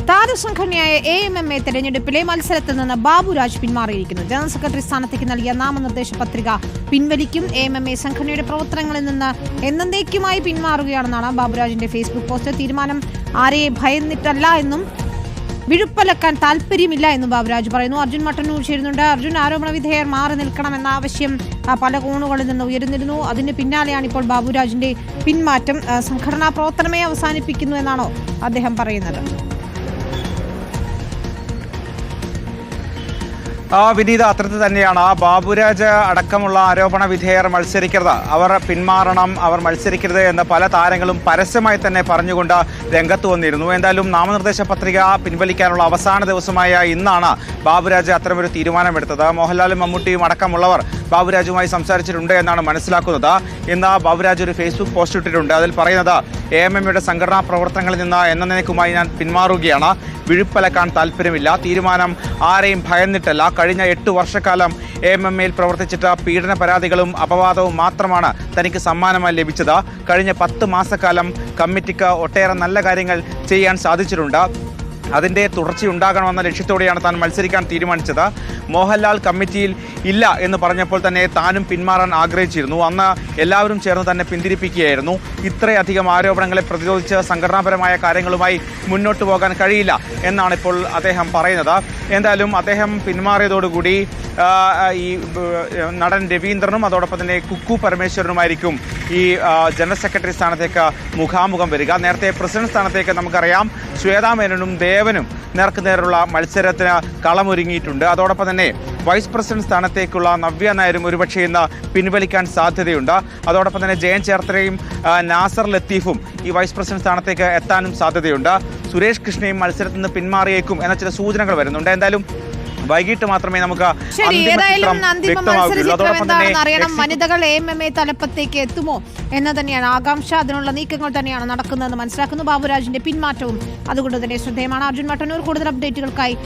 താരസംഘടനയായ AMMA തെരഞ്ഞെടുപ്പിലെ മത്സരത്തിൽ നിന്ന് ബാബുരാജ് പിന്മാറിയിരിക്കുന്നു. ജനറൽ സെക്രട്ടറി സ്ഥാനത്തേക്ക് നൽകിയ നാമനിർദ്ദേശ പത്രിക പിൻവലിക്കും. AMMA സംഘടനയുടെ പ്രവർത്തനങ്ങളിൽ നിന്ന് എന്നേക്കുമായി പിന്മാറുകയാണെന്നാണ് ബാബുരാജിന്റെ ഫേസ്ബുക്ക് പോസ്റ്റ്. തീരുമാനം ആരെയെ ഭയന്നിട്ടല്ല എന്നും വിഴുപ്പലക്കാൻ താല്പര്യമില്ല എന്നും ബാബുരാജ് പറയുന്നു. അർജുൻ മട്ടന്നൂർ ചേരുന്നുണ്ട്. അർജുൻ, ആരോപണ വിധേയർ മാറി നിൽക്കണമെന്ന ആവശ്യം പല കോണുകളിൽ നിന്ന് ഉയർന്നിരുന്നു. അതിന് പിന്നാലെയാണ് ഇപ്പോൾ ബാബുരാജിന്റെ പിന്മാറ്റം. സംഘടനാ പ്രവർത്തനമേ അവസാനിപ്പിക്കുന്നു എന്നാണോ അദ്ദേഹം പറയുന്നത്? വിനീത, അത്തരത്തിൽ തന്നെയാണ്. ബാബുരാജ് അടക്കമുള്ള ആരോപണ വിധേയർ മത്സരിക്കരുത്, അവർ പിന്മാറണം, അവർ മത്സരിക്കരുത് എന്ന് പല താരങ്ങളും പരസ്യമായി തന്നെ പറഞ്ഞുകൊണ്ട് രംഗത്ത് വന്നിരുന്നു. എന്തായാലും നാമനിർദ്ദേശ പത്രിക പിൻവലിക്കാനുള്ള അവസാന ദിവസമായ ഇന്നാണ് ബാബുരാജ് അത്തരമൊരു തീരുമാനമെടുത്തത്. മോഹൻലാലും മമ്മൂട്ടിയും അടക്കമുള്ളവർ ബാബുരാജുമായി സംസാരിച്ചിട്ടുണ്ട് എന്നാണ് മനസ്സിലാക്കുന്നത്. ഇന്ന് ബാബുരാജ് ഒരു ഫേസ്ബുക്ക് പോസ്റ്റ് ഇട്ടിട്ടുണ്ട്. അതിൽ പറയുന്നത്, AMMയുടെ സംഘടനാ പ്രവർത്തനങ്ങളിൽ നിന്ന് എന്നേക്കുമായി ഞാൻ പിന്മാറുകയാണ്. വിഴുപ്പലക്കാൻ താല്പര്യമില്ല. തീരുമാനം ആരെയും ഭയന്നിട്ടല്ല. കഴിഞ്ഞ 8 വർഷക്കാലം AMMയിൽ പ്രവർത്തിച്ചിട്ട് പീഡന പരാതികളും അപവാദവും മാത്രമാണ് തനിക്ക് സമ്മാനമായി ലഭിച്ചത്. കഴിഞ്ഞ 10 മാസക്കാലം കമ്മിറ്റിക്ക് ഒട്ടേറെ നല്ല കാര്യങ്ങൾ ചെയ്യാൻ സാധിച്ചിട്ടുണ്ട്. അതിൻ്റെ തുടർച്ചയുണ്ടാകണമെന്ന ലക്ഷ്യത്തോടെയാണ് താൻ മത്സരിക്കാൻ തീരുമാനിച്ചത്. മോഹൻലാൽ കമ്മിറ്റിയിൽ ഇല്ല എന്ന് പറഞ്ഞപ്പോൾ തന്നെ താനും പിന്മാറാൻ ആഗ്രഹിച്ചിരുന്നു. അന്ന് എല്ലാവരും ചേർന്ന് തന്നെ പിന്തിരിപ്പിക്കുകയായിരുന്നു. ഇത്രയധികം ആരോപണങ്ങളെ പ്രതിരോധിച്ച് സംഘടനാപരമായ കാര്യങ്ങളുമായി മുന്നോട്ട് പോകാൻ കഴിയില്ല എന്നാണ് ഇപ്പോൾ അദ്ദേഹം പറയുന്നത്. എന്തായാലും അദ്ദേഹം പിന്മാറിയതോടുകൂടി ഈ നടൻ രവീന്ദ്രനും അതോടൊപ്പം തന്നെ കുക്കു പരമേശ്വരനുമായിരിക്കും ഈ ജനറൽ സെക്രട്ടറി സ്ഥാനത്തേക്ക് മുഖാമുഖം വരിക. നേരത്തെ പ്രസിഡന്റ് സ്ഥാനത്തേക്ക് നമുക്കറിയാം ശ്വേതാ മേനോനും ദേവനും നേർക്കുനേരുള്ള മത്സരത്തിന് കളമൊരുങ്ങിയിട്ടുണ്ട്. അതോടൊപ്പം തന്നെ വൈസ് പ്രസിഡന്റ് സ്ഥാനത്തേക്കുള്ള നവ്യ നായരും ഒരുപക്ഷെ ഇന്ന് പിൻവലിക്കാൻ സാധ്യതയുണ്ട്. അതോടൊപ്പം തന്നെ ജയൻ ചേർത്തലയും നാസർ ലത്തീഫും ഈ വൈസ് പ്രസിഡന്റ് സ്ഥാനത്തേക്ക് എത്താനും സാധ്യതയുണ്ട്. സുരേഷ് കൃഷ്ണയും മത്സരത്തിൽ നിന്ന് പിന്മാറിയേക്കും എന്ന ചില സൂചനകൾ വരുന്നുണ്ട്. എന്തായാലും വൈകിട്ട് മാത്രമേ നമുക്ക് അറിയണം. വനിതകൾ AMMA തലപ്പത്തേക്ക് എത്തുമോ എന്ന് തന്നെയാണ് ആകാംക്ഷ. അതിനുള്ള നീക്കങ്ങൾ തന്നെയാണ് നടക്കുന്നതെന്ന് മനസ്സിലാക്കുന്നു. ബാബുരാജിന്റെ പിന്മാറ്റവും അതുകൊണ്ട് തന്നെ ശ്രദ്ധേയമാണ്. അർജുൻ മട്ടന്നൂർ കൂടുതൽ അപ്ഡേറ്റുകൾക്കായി